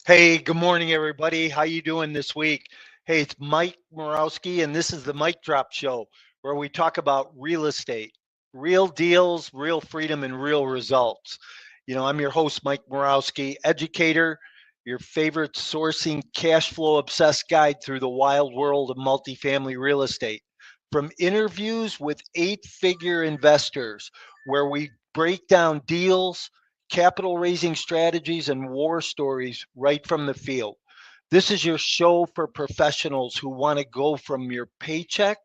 Hey, good morning, everybody. How you doing this week? Hey, it's Mike Morowski, and this is the Mike Drop Show, where we talk about real estate, real deals, real freedom, and real results. I'm your host, Mike Morowski, educator, your favorite sourcing cash flow obsessed guide through the wild world of multifamily real estate. From interviews with eight-figure investors, where we break down deals, capital raising strategies, and war stories right from the field. This is your show for professionals who want to go from your paycheck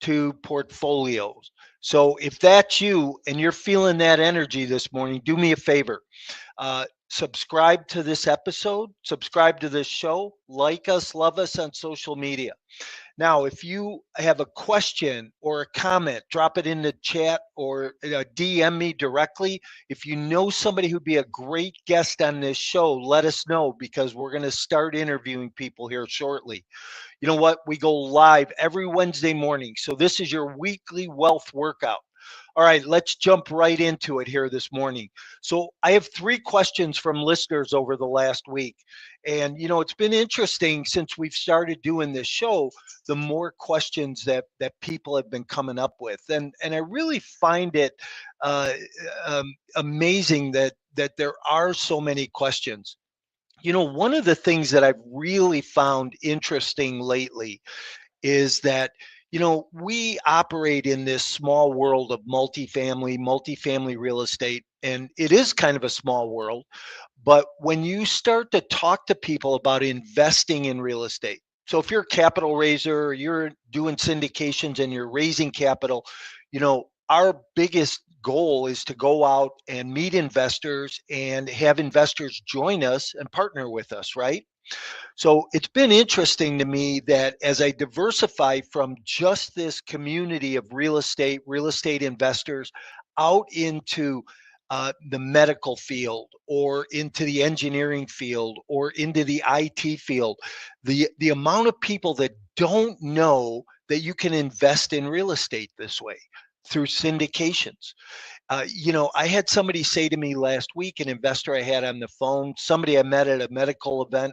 to portfolios. So if that's you and you're feeling that energy this morning, do me a favor. Subscribe to this episode, subscribe to this show, like us, love us on social media. Now, if you have a question or a comment, drop it in the chat or DM me directly. If you know somebody who'd be a great guest on this show, let us know because we're going to start interviewing people here shortly. You know what? We go live every Wednesday morning. So this is your weekly wealth workout. All right, let's jump right into it here this morning. So I have three questions from listeners over the last week. And it's been interesting since we've started doing this show, the more questions that people have been coming up with. And I really find it uh, amazing that there are so many questions. One of the things that I've really found interesting lately is that we operate in this small world of multifamily real estate, and it is kind of a small world. But when you start to talk to people about investing in real estate, so if you're a capital raiser or you're doing syndications and you're raising capital, our biggest goal is to go out and meet investors and have investors join us and partner with us, right? So it's been interesting to me that as I diversify from just this community of real estate investors out into the medical field or into the engineering field or into the IT field, the amount of people that don't know that you can invest in real estate this way through syndications. I had somebody say to me last week, an investor I had on the phone, somebody I met at a medical event,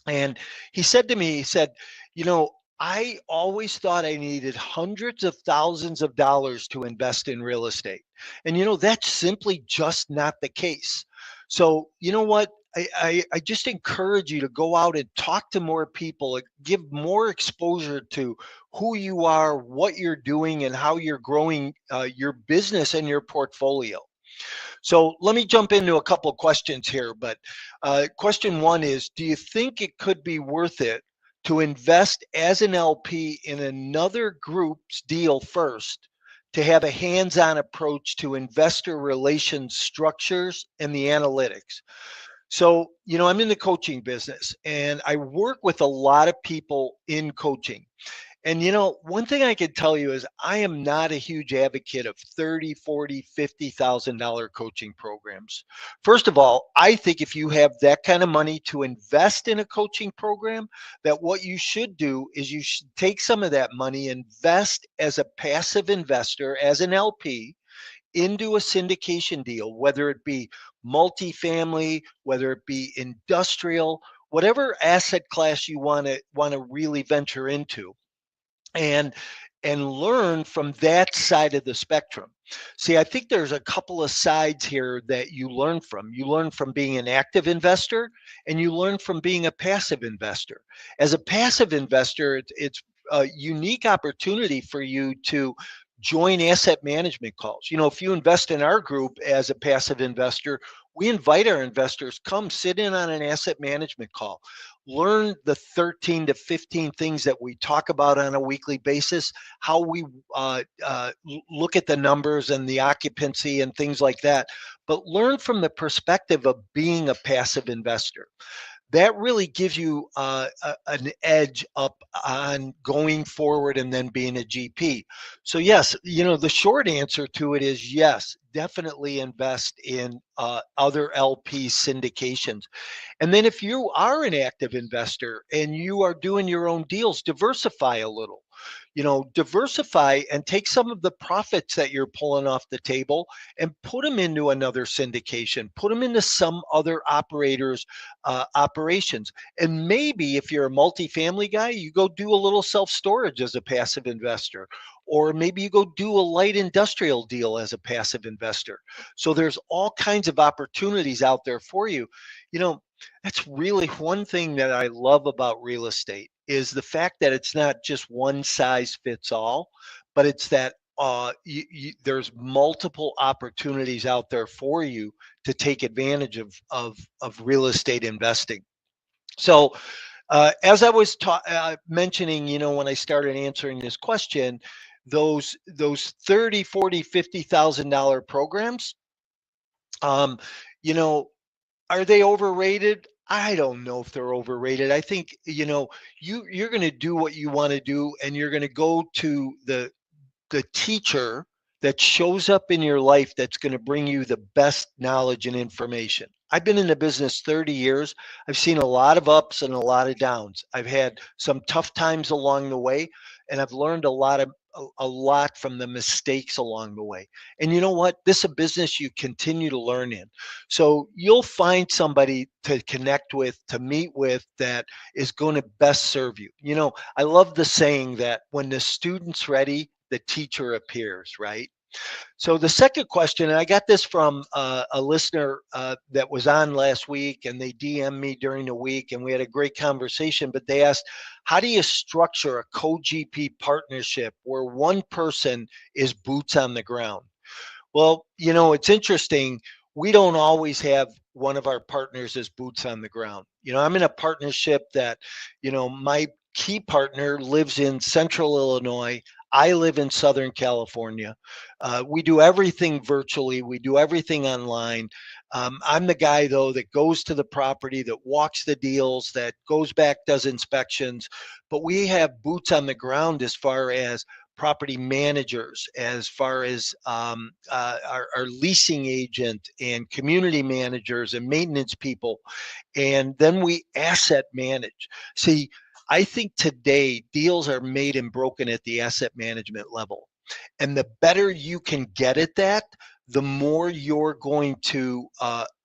and he said to me, he said, you know, I always thought I needed hundreds of thousands of dollars to invest in real estate. And, that's simply just not the case. So, you know what? I just encourage you to go out and talk to more people, give more exposure to who you are, what you're doing, and how you're growing your business and your portfolio. So let me jump into a couple of questions here. But question one is, do you think it could be worth it to invest as an LP in another group's deal first to have a hands-on approach to investor relations structures and the analytics? So, I'm in the coaching business and I work with a lot of people in coaching. And one thing I can tell you is I am not a huge advocate of 30, 40, $50,000 coaching programs. First of all, I think if you have that kind of money to invest in a coaching program, that what you should do is you should take some of that money, invest as a passive investor, as an LP, into a syndication deal, whether it be multifamily, whether it be industrial, whatever asset class you want to really venture into, and learn from that side of the spectrum. See, I think there's a couple of sides here that you learn from. You learn from being an active investor and you learn from being a passive investor. As a passive investor, it's a unique opportunity for you to join asset management calls. If you invest in our group as a passive investor, we invite our investors, come sit in on an asset management call, learn the 13 to 15 things that we talk about on a weekly basis, how we look at the numbers and the occupancy and things like that, but learn from the perspective of being a passive investor. That really gives you an edge up on going forward and then being a GP. So yes, the short answer to it is yes, definitely invest in other LP syndications. And then if you are an active investor and you are doing your own deals, diversify a little. diversify and take some of the profits that you're pulling off the table and put them into another syndication, put them into some other operators operations. And maybe if you're a multifamily guy, you go do a little self-storage as a passive investor, or maybe you go do a light industrial deal as a passive investor. So there's all kinds of opportunities out there for you. you know that's really one thing that I love about real estate, is the fact that it's not just one size fits all, but it's that there's multiple opportunities out there for you to take advantage of real estate investing. So as I was mentioning, when I started answering this question, those 30, 40, $50,000 programs, um, you know, are they overrated? I don't know if they're overrated. I think, you're going to do what you want to do, and you're going to go to the teacher that shows up in your life that's going to bring you the best knowledge and information. I've been in the business 30 years. I've seen a lot of ups and a lot of downs. I've had some tough times along the way, and I've learned a lot from the mistakes along the way. And you know what? This is a business you continue to learn in. So you'll find somebody to connect with, to meet with, that is going to best serve you. I love the saying that when the student's ready, the teacher appears, right? So the second question, and I got this from a listener that was on last week, and they DM'd me during the week, and we had a great conversation. But they asked, how do you structure a co-GP partnership where one person is boots on the ground? Well, it's interesting. We don't always have one of our partners as boots on the ground. I'm in a partnership that, my key partner lives in Central Illinois. I live in Southern California. We do everything virtually. We do everything online. I'm the guy, though, that goes to the property, that walks the deals, that goes back, does inspections. But we have boots on the ground as far as property managers, as far as our leasing agent and community managers and maintenance people. And then we asset manage. See, I think today deals are made and broken at the asset management level. And the better you can get at that, the more you're going to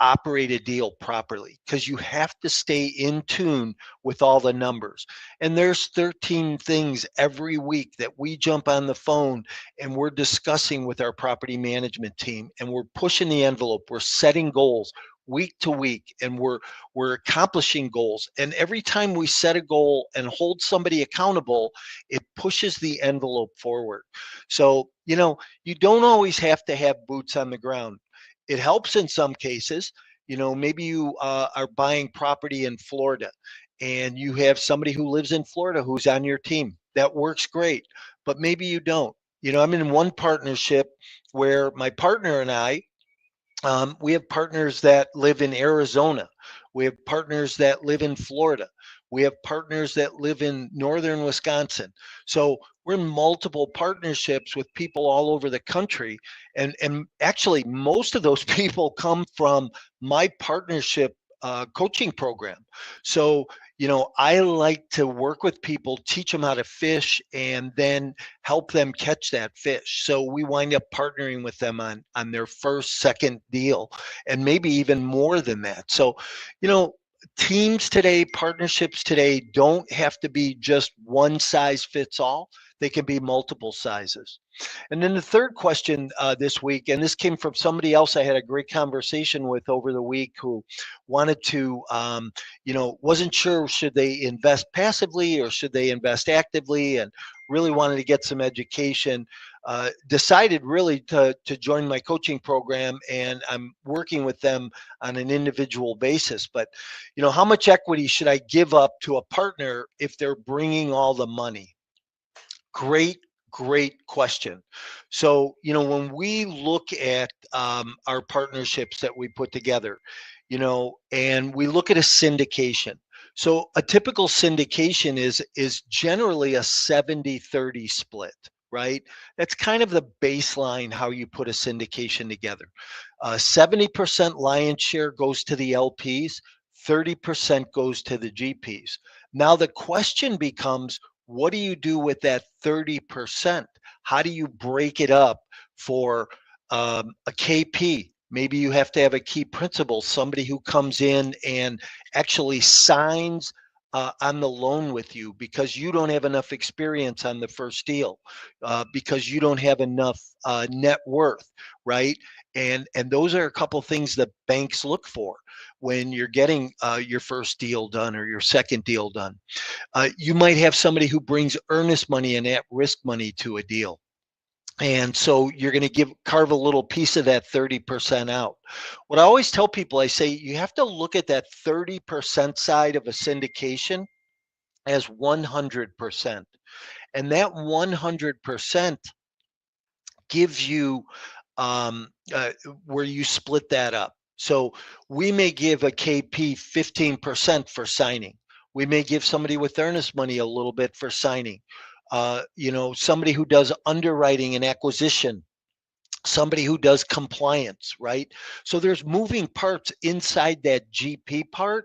operate a deal properly, because you have to stay in tune with all the numbers. And there's 13 things every week that we jump on the phone and we're discussing with our property management team, and we're pushing the envelope. We're setting goals week to week, and we're accomplishing goals. And every time we set a goal and hold somebody accountable, it pushes the envelope forward. So, you don't always have to have boots on the ground. It helps in some cases. Maybe you are buying property in Florida, and you have somebody who lives in Florida who's on your team. That works great. But maybe you don't. I'm in one partnership where my partner and I, we have partners that live in Arizona. We have partners that live in Florida. We have partners that live in northern Wisconsin. So we're in multiple partnerships with people all over the country. And actually, most of those people come from my partnership coaching program. So, I like to work with people, teach them how to fish, and then help them catch that fish. So we wind up partnering with them on their first, second deal, and maybe even more than that. So, teams today, partnerships today don't have to be just one size fits all. They can be multiple sizes. And then the third question this week, and this came from somebody else I had a great conversation with over the week, who wanted to, wasn't sure, should they invest passively or should they invest actively, and really wanted to get some education. Decided really to join my coaching program, and I'm working with them on an individual basis. But, how much equity should I give up to a partner if they're bringing all the money? Great question. So, when we look at our partnerships that we put together, and we look at a syndication. So a typical syndication is generally a 70-30 split, right? That's kind of the baseline how you put a syndication together. 70% lion's share goes to the LPs, 30% goes to the GPs. Now the question becomes, what do you do with that 30%? How do you break it up for a KP? Maybe you have to have a key principal, somebody who comes in and actually signs on the loan with you because you don't have enough experience on the first deal, because you don't have enough net worth, right? And those are a couple things that banks look for when you're getting your first deal done or your second deal done. You might have somebody who brings earnest money and at-risk money to a deal. And so you're going to carve a little piece of that 30% out. What I always tell people, I say you have to look at that 30% side of a syndication as 100%. And that 100% gives you uh, where you split that up. So we may give a KP 15% for signing. We may give somebody with earnest money a little bit for signing. Somebody who does underwriting and acquisition, somebody who does compliance, right? So there's moving parts inside that GP part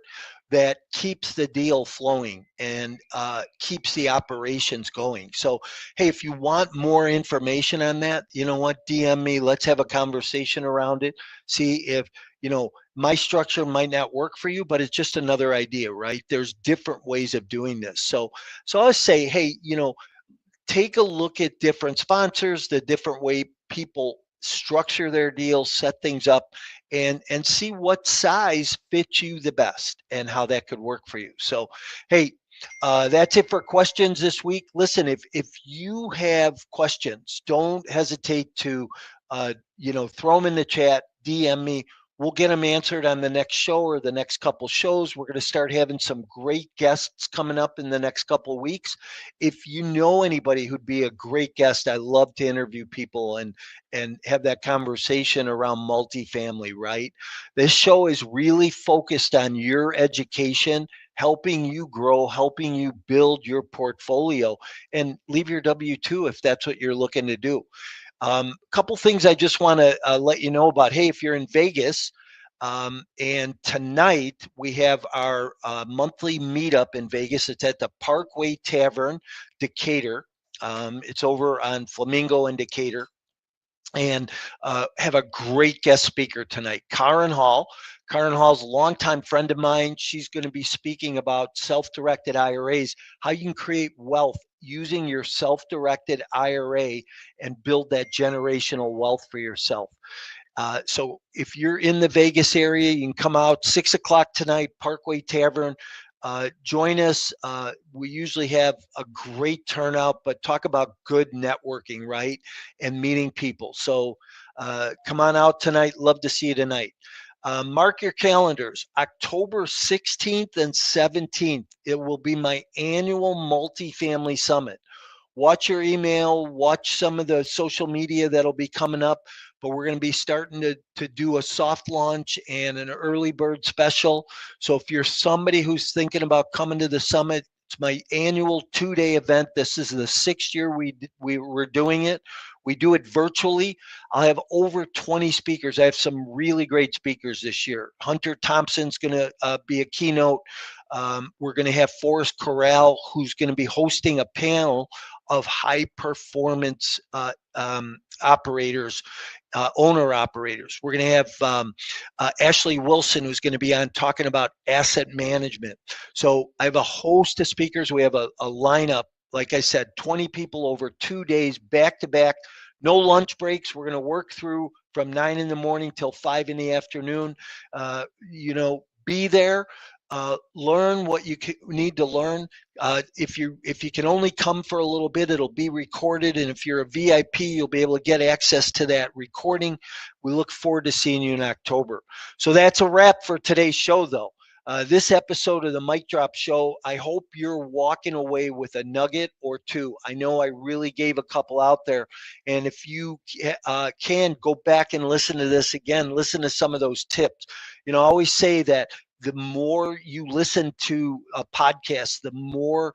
that keeps the deal flowing and keeps the operations going. So, hey, if you want more information on that, you know what, DM me, let's have a conversation around it. See if, my structure might not work for you, but it's just another idea, right? There's different ways of doing this. So I say, hey, take a look at different sponsors, the different way people structure their deals, set things up, and see what size fits you the best and how that could work for you. So, hey, that's it for questions this week. Listen, if you have questions, don't hesitate to throw them in the chat, DM me. We'll get them answered on the next show or the next couple shows. We're going to start having some great guests coming up in the next couple of weeks. If you know anybody who'd be a great guest, I love to interview people and have that conversation around multifamily, right? This show is really focused on your education, helping you grow, helping you build your portfolio, and leave your W-2 if that's what you're looking to do. Couple things I just want to let you know about. Hey, if you're in Vegas, and tonight we have our monthly meetup in Vegas. It's at the Parkway Tavern, Decatur. It's over on Flamingo and Decatur. And have a great guest speaker tonight, Karen Hall. Karen Hall's a longtime friend of mine. She's going to be speaking about self-directed IRAs, how you can create wealth using your self-directed IRA and build that generational wealth for yourself. So if you're in the Vegas area, you can come out 6 o'clock tonight, Parkway Tavern. Join us. We usually have a great turnout, but talk about good networking, right? And meeting people. So come on out tonight. Love to see you tonight. Mark your calendars, October 16th and 17th. It will be my annual multifamily summit. Watch your email, watch some of the social media that'll be coming up, but we're going to be starting to do a soft launch and an early bird special. So if you're somebody who's thinking about coming to the summit, it's my annual 2-day event. This is the 6th year we're doing it. We do it virtually. I'll have over 20 speakers. I have some really great speakers this year. Hunter Thompson's going to be a keynote. We're going to have Forrest Corral, who's going to be hosting a panel of high performance operators, owner operators. We're going to have Ashley Wilson, who's going to be on talking about asset management. So I have a host of speakers. We have a lineup, like I said, 20 people over 2 days, back to back, no lunch breaks. We're going to work through from 9 in the morning till 5 in the afternoon. Be there. Learn what you need to learn. If you can only come for a little bit, it'll be recorded, and if you're a VIP, you'll be able to get access to that recording. We look forward to seeing you in October. So that's a wrap for today's show, though. This episode of the Mic Drop Show, I hope you're walking away with a nugget or two. I know I really gave a couple out there, and if you can go back and listen to this again, listen to some of those tips. I always say that the more you listen to a podcast, the more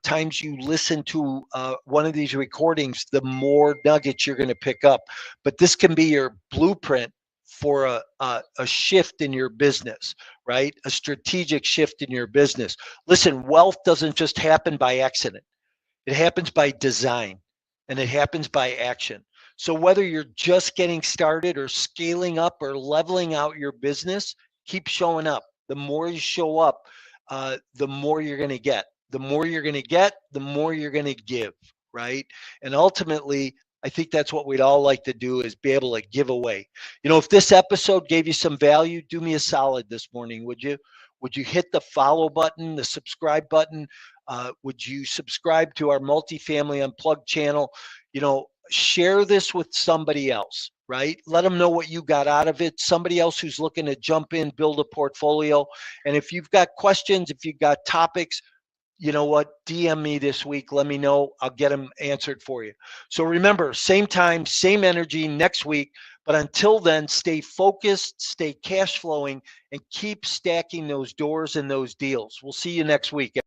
times you listen to one of these recordings, the more nuggets you're going to pick up. But this can be your blueprint for a shift in your business, right? A strategic shift in your business. Listen, wealth doesn't just happen by accident. It happens by design and it happens by action. So whether you're just getting started or scaling up or leveling out your business, keep showing up. The more you show up, the more you're going to get. The more you're going to get, the more you're going to give, right? And ultimately, I think that's what we'd all like to do is be able to give away. If this episode gave you some value, do me a solid this morning, would you? Would you hit the follow button, the subscribe button? Would you subscribe to our multifamily unplugged channel? Share this with somebody else, right? Let them know what you got out of it. Somebody else who's looking to jump in, build a portfolio. And if you've got questions, if you've got topics, you know what? DM me this week. Let me know. I'll get them answered for you. So remember, same time, same energy next week. But until then, stay focused, stay cash flowing, and keep stacking those doors and those deals. We'll see you next week.